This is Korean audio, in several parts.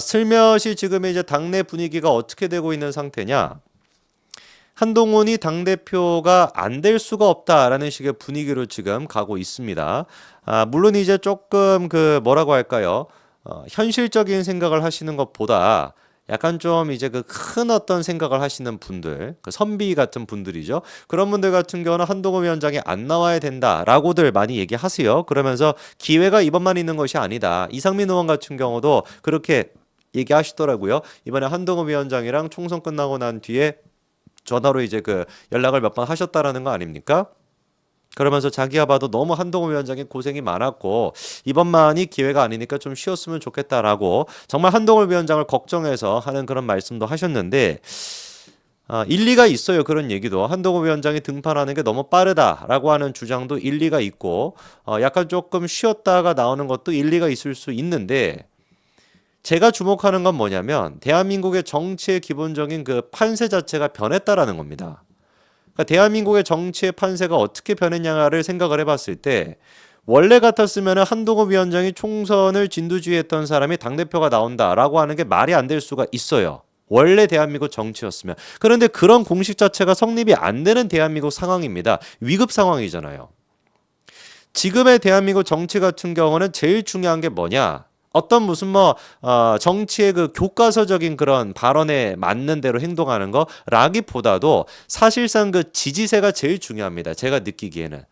슬며시 지금 이제 당내 분위기가 어떻게 되고 있는 상태냐? 한동훈이 당대표가 안 될 수가 없다라는 식의 분위기로 지금 가고 있습니다. 물론 이제 조금 뭐라고 할까요? 현실적인 생각을 하시는 것보다 약간 좀 이제 큰 어떤 생각을 하시는 분들, 선비 같은 분들이죠. 그런 분들 같은 경우는 한동훈 위원장이 안 나와야 된다라고들 많이 얘기하세요. 그러면서 기회가 이번만 있는 것이 아니다. 이상민 의원 같은 경우도 그렇게 얘기하시더라고요. 이번에 한동훈 위원장이랑 총선 끝나고 난 뒤에 전화로 이제 연락을 몇 번 하셨다라는 거 아닙니까? 그러면서 자기가 봐도 너무 한동훈 위원장이 고생이 많았고 이번만이 기회가 아니니까 좀 쉬었으면 좋겠다라고 정말 한동훈 위원장을 걱정해서 하는 그런 말씀도 하셨는데 일리가 있어요. 그런 얘기도 한동훈 위원장이 등판하는 게 너무 빠르다라고 하는 주장도 일리가 있고 약간 조금 쉬었다가 나오는 것도 일리가 있을 수 있는데 제가 주목하는 건 뭐냐면 대한민국의 정치의 기본적인 판세 자체가 변했다라는 겁니다. 그러니까 대한민국의 정치의 판세가 어떻게 변했냐를 생각을 해봤을 때 원래 같았으면 한동훈 위원장이 총선을 진두지휘했던 사람이 당대표가 나온다라고 하는 게 말이 안 될 수가 있어요. 원래 대한민국 정치였으면. 그런데 그런 공식 자체가 성립이 안 되는 대한민국 상황입니다. 위급 상황이잖아요. 지금의 대한민국 정치 같은 경우는 제일 중요한 게 뭐냐? 어떤 무슨 정치의 교과서적인 그런 발언에 맞는 대로 행동하는 거라기보다도 사실상 지지세가 제일 중요합니다. 제가 느끼기에는.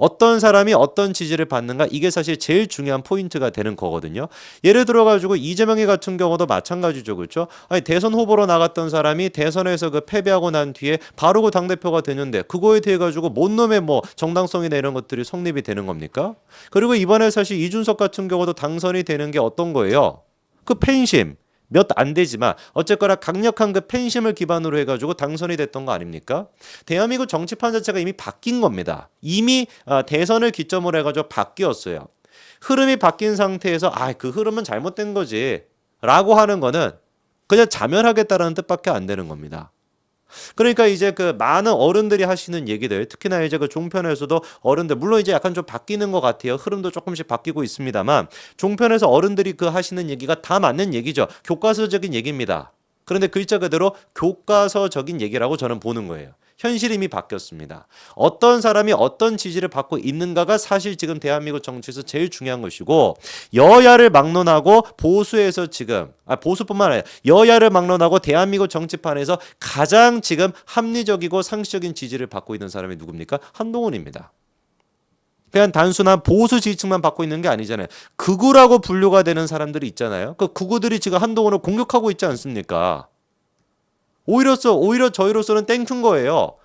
어떤 사람이 어떤 지지를 받는가 이게 사실 제일 중요한 포인트가 되는 거거든요. 예를 들어 가지고 이재명이 같은 경우도 마찬가지죠. 그렇죠? 아니 대선 후보로 나갔던 사람이 대선에서 패배하고 난 뒤에 바로 당대표가 되는데 그거에 대해 가지고 뭔 놈의 정당성이나 이런 것들이 성립이 되는 겁니까? 그리고 이번에 사실 이준석 같은 경우도 당선이 되는 게 어떤 거예요? 팬심 몇 안 되지만 어쨌거나 강력한 팬심을 기반으로 해가지고 당선이 됐던 거 아닙니까? 대한민국 정치판 자체가 이미 바뀐 겁니다. 이미 대선을 기점으로 해가지고 바뀌었어요. 흐름이 바뀐 상태에서 그 흐름은 잘못된 거지 라고 하는 거는 그냥 자멸하겠다라는 뜻밖에 안 되는 겁니다. 그러니까 이제 많은 어른들이 하시는 얘기들, 특히나 이제 종편에서도 어른들, 물론 이제 약간 좀 바뀌는 것 같아요. 흐름도 조금씩 바뀌고 있습니다만, 종편에서 어른들이 하시는 얘기가 다 맞는 얘기죠. 교과서적인 얘기입니다. 그런데 글자 그대로 교과서적인 얘기라고 저는 보는 거예요. 현실이 이미 바뀌었습니다. 어떤 사람이 어떤 지지를 받고 있는가가 사실 지금 대한민국 정치에서 제일 중요한 것이고 여야를 막론하고 보수에서 지금 보수뿐만 아니라 여야를 막론하고 대한민국 정치판에서 가장 지금 합리적이고 상식적인 지지를 받고 있는 사람이 누굽니까? 한동훈입니다. 그냥 단순한 보수 지지층만 받고 있는 게 아니잖아요. 극우라고 분류가 되는 사람들이 있잖아요. 그 극우들이 지금 한동훈을 공격하고 있지 않습니까? 오히려 저희로서는 땡큐인 거예요.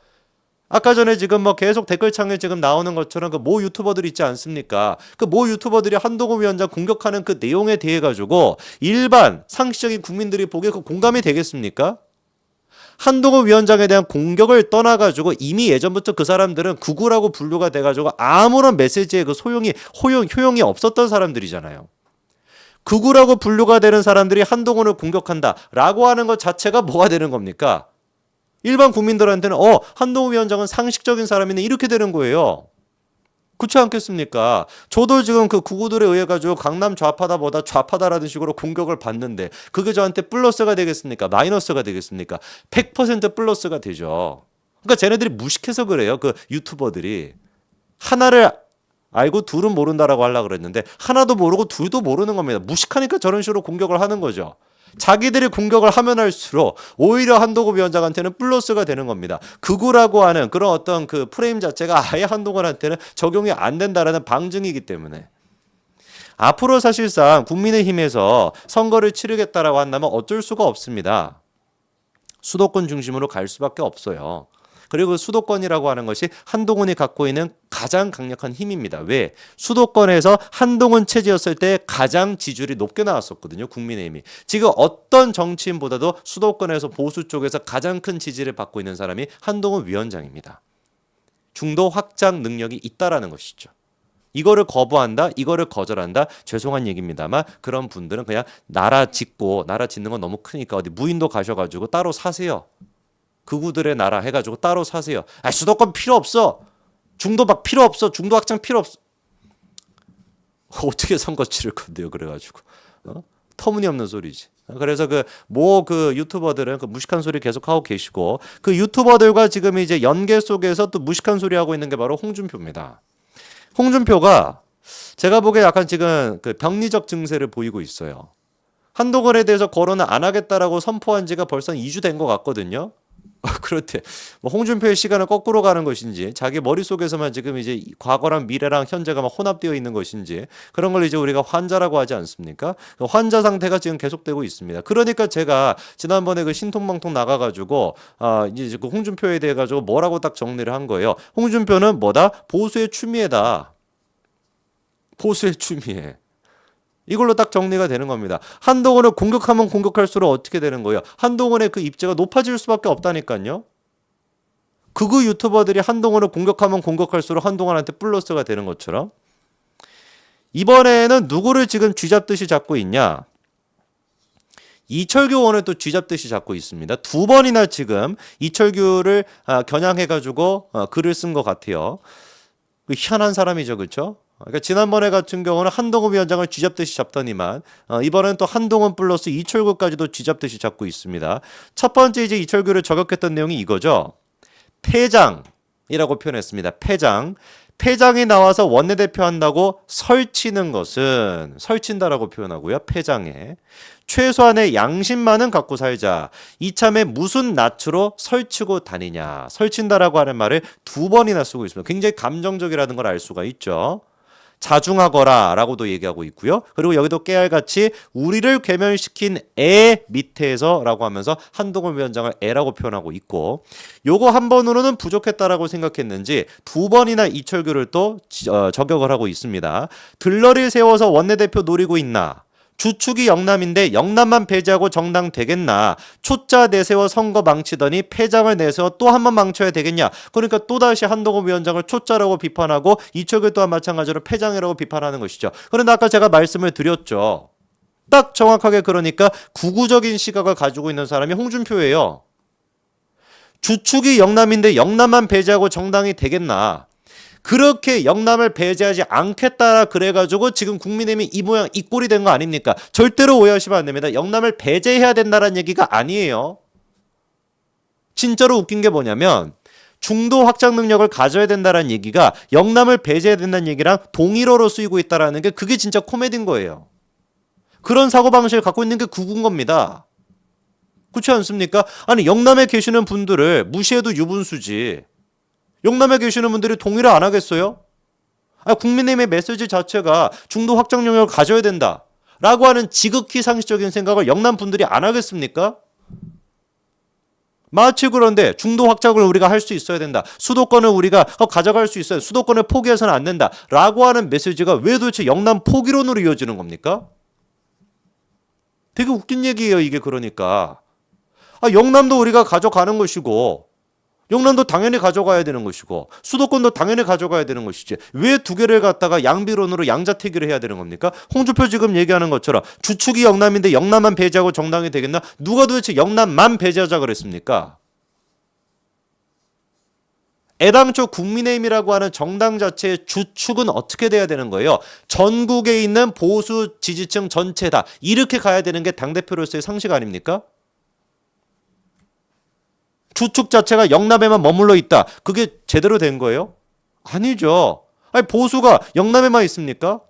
아까 전에 지금 계속 댓글창에 지금 나오는 것처럼 모 유튜버들 있지 않습니까? 모 유튜버들이 한동훈 위원장 공격하는 그 내용에 대해 가지고 일반 상식적인 국민들이 보기에 공감이 되겠습니까? 한동훈 위원장에 대한 공격을 떠나가지고 이미 예전부터 그 사람들은 극우라고 분류가 돼가지고 아무런 메시지의 효용이 없었던 사람들이잖아요. 극우라고 분류가 되는 사람들이 한동훈을 공격한다라고 하는 것 자체가 뭐가 되는 겁니까? 일반 국민들한테는 한동훈 위원장은 상식적인 사람이네 이렇게 되는 거예요. 그렇지 않겠습니까? 저도 지금 극우들에 의해 가지고 강남 좌파다보다 좌파다라는 식으로 공격을 받는데 그게 저한테 플러스가 되겠습니까? 마이너스가 되겠습니까? 100% 플러스가 되죠. 그러니까 쟤네들이 무식해서 그래요. 유튜버들이 하나를 알고 둘은 모른다라고 하려고 그랬는데 하나도 모르고 둘도 모르는 겁니다. 무식하니까 저런 식으로 공격을 하는 거죠. 자기들이 공격을 하면 할수록 오히려 한동훈 위원장한테는 플러스가 되는 겁니다. 극우라고 하는 그런 어떤 프레임 자체가 아예 한동훈한테는 적용이 안 된다라는 방증이기 때문에 앞으로 사실상 국민의힘에서 선거를 치르겠다라고 한다면 어쩔 수가 없습니다. 수도권 중심으로 갈 수밖에 없어요. 그리고 수도권이라고 하는 것이 한동훈이 갖고 있는 가장 강력한 힘입니다. 왜? 수도권에서 한동훈 체제였을 때 가장 지지율이 높게 나왔었거든요. 국민의힘이. 지금 어떤 정치인보다도 수도권에서 보수 쪽에서 가장 큰 지지를 받고 있는 사람이 한동훈 위원장입니다. 중도 확장 능력이 있다라는 것이죠. 이거를 거부한다, 이거를 거절한다, 죄송한 얘기입니다만 그런 분들은 그냥 나라 짓는 건 너무 크니까 어디 무인도 가셔가지고 따로 사세요. 극우들의 나라 해가지고 따로 사세요. 수도권 필요 없어. 중도 막 필요 없어. 중도 확장 필요 없어. 어떻게 선거 치를 건데요? 그래가지고 터무니없는 소리지. 그래서 그 유튜버들은 그 무식한 소리 계속 하고 계시고, 그 유튜버들과 지금 이제 연계 속에서 또 무식한 소리 하고 있는 게 바로 홍준표입니다. 홍준표가 제가 보기에 약간 지금 그 병리적 증세를 보이고 있어요. 한동훈에 대해서 거론을 안 하겠다라고 선포한 지가 벌써 2주 된 것 같거든요. 그렇대. 뭐 홍준표의 시간을 거꾸로 가는 것인지, 자기 머릿속에서만 지금 이제 과거랑 미래랑 현재가 막 혼합되어 있는 것인지, 그런 걸 이제 우리가 환자라고 하지 않습니까? 그 환자 상태가 지금 계속되고 있습니다. 그러니까 제가 지난번에 그 신통방통 나가가지고 이제 그 홍준표에 대해 가지고 뭐라고 딱 정리를 한 거예요. 홍준표는 뭐다? 보수의 추미애다. 보수의 추미애. 이걸로 딱 정리가 되는 겁니다. 한동훈을 공격하면 공격할수록 어떻게 되는 거예요? 한동훈의 그 입지가 높아질 수밖에 없다니까요. 극우 유튜버들이 한동훈을 공격하면 공격할수록 한동훈한테 플러스가 되는 것처럼, 이번에는 누구를 지금 쥐잡듯이 잡고 있냐? 이철규 의원을 또 쥐잡듯이 잡고 있습니다. 2번이나 지금 이철규를 겨냥해가지고 글을 쓴 것 같아요. 희한한 사람이죠, 그렇죠? 그러니까 지난번에 같은 경우는 한동훈 위원장을 쥐잡듯이 잡더니만 이번엔 또 한동훈 플러스 이철규까지도 쥐잡듯이 잡고 있습니다. 첫 번째 이제 이철규를 저격했던 내용이 이거죠. 패장이라고 표현했습니다. 패장. 패장이 나와서 원내대표 한다고 설치는 것은, 설친다라고 표현하고요. 패장에. 최소한의 양심만은 갖고 살자. 이참에 무슨 낯으로 설치고 다니냐. 설친다라고 하는 말을 2번이나 쓰고 있습니다. 굉장히 감정적이라는 걸 알 수가 있죠. 자중하거라 라고도 얘기하고 있고요. 그리고 여기도 깨알같이 우리를 괴멸시킨 애 밑에서 라고 하면서 한동훈 위원장을 애라고 표현하고 있고, 요거 한 번으로는 부족했다라고 생각했는지 2번이나 이철규를 또 저격을 하고 있습니다. 들러리를 세워서 원내대표 노리고 있나? 주축이 영남인데 영남만 배제하고 정당 되겠나? 초짜 내세워 선거 망치더니 패장을 내세워 또 한 번 망쳐야 되겠냐? 그러니까 또다시 한동훈 위원장을 초짜라고 비판하고 이철규 또한 마찬가지로 패장이라고 비판하는 것이죠. 그런데 아까 제가 말씀을 드렸죠. 딱 정확하게 그러니까 구구적인 시각을 가지고 있는 사람이 홍준표예요. 주축이 영남인데 영남만 배제하고 정당이 되겠나? 그렇게 영남을 배제하지 않겠다 그래가지고 지금 국민의힘이 이 모양 이 꼴이 된 거 아닙니까? 절대로 오해하시면 안 됩니다. 영남을 배제해야 된다는 얘기가 아니에요. 진짜로 웃긴 게 뭐냐면 중도 확장 능력을 가져야 된다는 얘기가 영남을 배제해야 된다는 얘기랑 동일어로 쓰이고 있다는 게, 그게 진짜 코미디인 거예요. 그런 사고방식을 갖고 있는 게 국군 겁니다. 그렇지 않습니까? 아니, 영남에 계시는 분들을 무시해도 유분수지. 영남에 계시는 분들이 동의를 안 하겠어요? 국민의힘의 메시지 자체가 중도 확장 영역을 가져야 된다 라고 하는 지극히 상식적인 생각을 영남 분들이 안 하겠습니까? 마치 그런데 중도 확장을 우리가 할 수 있어야 된다. 수도권을 우리가 가져갈 수 있어요. 수도권을 포기해서는 안 된다 라고 하는 메시지가 왜 도대체 영남 포기론으로 이어지는 겁니까? 되게 웃긴 얘기예요, 이게. 그러니까 영남도 우리가 가져가는 것이고, 영남도 당연히 가져가야 되는 것이고, 수도권도 당연히 가져가야 되는 것이지, 왜 두 개를 갖다가 양비론으로 양자택일을 해야 되는 겁니까? 홍준표 지금 얘기하는 것처럼 주축이 영남인데 영남만 배제하고 정당이 되겠나? 누가 도대체 영남만 배제하자 그랬습니까? 애당초 국민의힘이라고 하는 정당 자체의 주축은 어떻게 돼야 되는 거예요? 전국에 있는 보수 지지층 전체다, 이렇게 가야 되는 게 당대표로서의 상식 아닙니까? 주축 자체가 영남에만 머물러 있다, 그게 제대로 된 거예요? 아니죠. 아니, 보수가 영남에만 있습니까?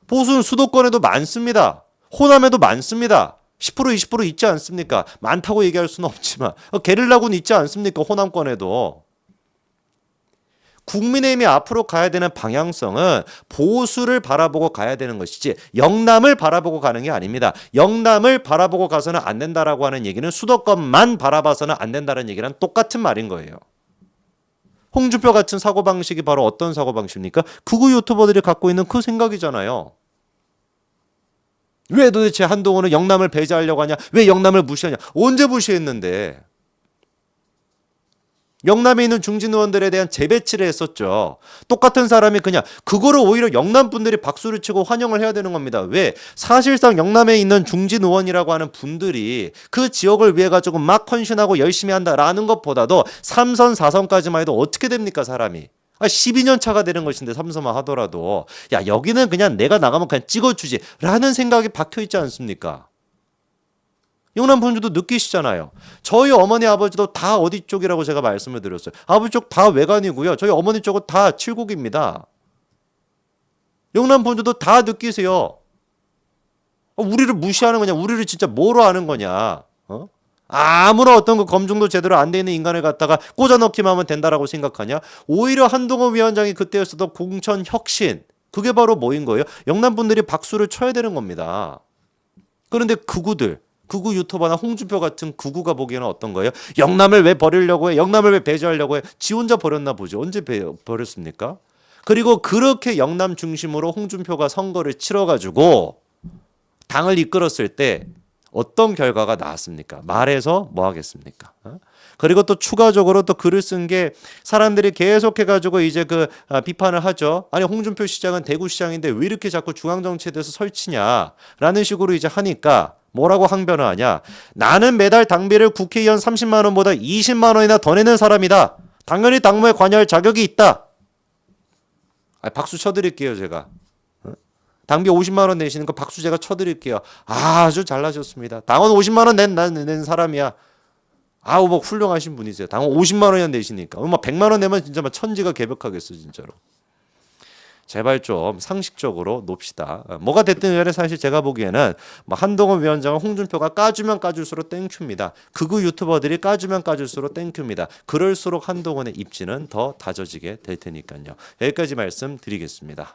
보수는 수도권에도 많습니다. 호남에도 많습니다. 10% 20% 있지 않습니까? 많다고 얘기할 수는 없지만 게릴라군 있지 않습니까? 호남권에도. 국민의힘이 앞으로 가야 되는 방향성은 보수를 바라보고 가야 되는 것이지 영남을 바라보고 가는 게 아닙니다. 영남을 바라보고 가서는 안 된다라고 하는 얘기는 수도권만 바라봐서는 안 된다는 얘기랑 똑같은 말인 거예요. 홍준표 같은 사고방식이 바로 어떤 사고방식입니까? 극우 유튜버들이 갖고 있는 그 생각이잖아요. 왜 도대체 한동훈은 영남을 배제하려고 하냐? 왜 영남을 무시하냐? 언제 무시했는데? 영남에 있는 중진 의원들에 대한 재배치를 했었죠. 똑같은 사람이 그냥 그거를 오히려 영남 분들이 박수를 치고 환영을 해야 되는 겁니다. 왜? 사실상 영남에 있는 중진 의원이라고 하는 분들이 그 지역을 위해 가지고 막 헌신하고 열심히 한다라는 것보다도 3선 4선까지만 해도 어떻게 됩니까, 사람이? 12년 차가 되는 것인데 삼성만 하더라도 야 여기는 그냥 내가 나가면 그냥 찍어주지 라는 생각이 박혀있지 않습니까? 영남 분들도 느끼시잖아요. 저희 어머니 아버지도 다 어디 쪽이라고 제가 말씀을 드렸어요. 아버지 쪽 다 외관이고요. 저희 어머니 쪽은 다 칠곡입니다. 영남 분들도 다 느끼세요. 우리를 무시하는 거냐? 우리를 진짜 뭐로 하는 거냐? 어? 아무런 어떤 그 검증도 제대로 안 돼 있는 인간을 갖다가 꽂아 넣기만 하면 된다라고 생각하냐? 오히려 한동훈 위원장이 그때였어도 공천 혁신 그게 바로 뭐인 거예요? 영남 분들이 박수를 쳐야 되는 겁니다. 그런데 극우 유튜버나 홍준표 같은 극우가 보기에는 어떤 거예요? 영남을 왜 버리려고 해? 영남을 왜 배제하려고 해? 지 혼자 버렸나 보죠. 언제 버렸습니까? 그리고 그렇게 영남 중심으로 홍준표가 선거를 치러가지고 당을 이끌었을 때 어떤 결과가 나왔습니까? 말해서 뭐 하겠습니까? 그리고 또 추가적으로 또 글을 쓴 게 사람들이 계속해가지고 이제 비판을 하죠. 아니 홍준표 시장은 대구시장인데 왜 이렇게 자꾸 중앙정치에 대해서 설치냐라는 식으로 이제 하니까 뭐라고 항변을 하냐? 나는 매달 당비를 국회의원 30만 원보다 20만 원이나 더 내는 사람이다. 당연히 당무에 관여할 자격이 있다. 박수 쳐드릴게요 제가. 당비 50만 원 내시는 거 박수 제가 쳐드릴게요. 아주 잘나셨습니다. 당원 50만 원 낸 사람이야. 아우 뭐 훌륭하신 분이세요. 당원 50만 원이나 내시니까. 막 100만 원 내면 진짜 막 천지가 개벽하겠어 진짜로. 제발 좀 상식적으로 놉시다. 뭐가 됐든 간에 사실 제가 보기에는 뭐 한동훈 위원장은 홍준표가 까주면 까줄수록 땡큐입니다. 극우 유튜버들이 까주면 까줄수록 땡큐입니다. 그럴수록 한동훈의 입지는 더 다져지게 될 테니까요. 여기까지 말씀드리겠습니다.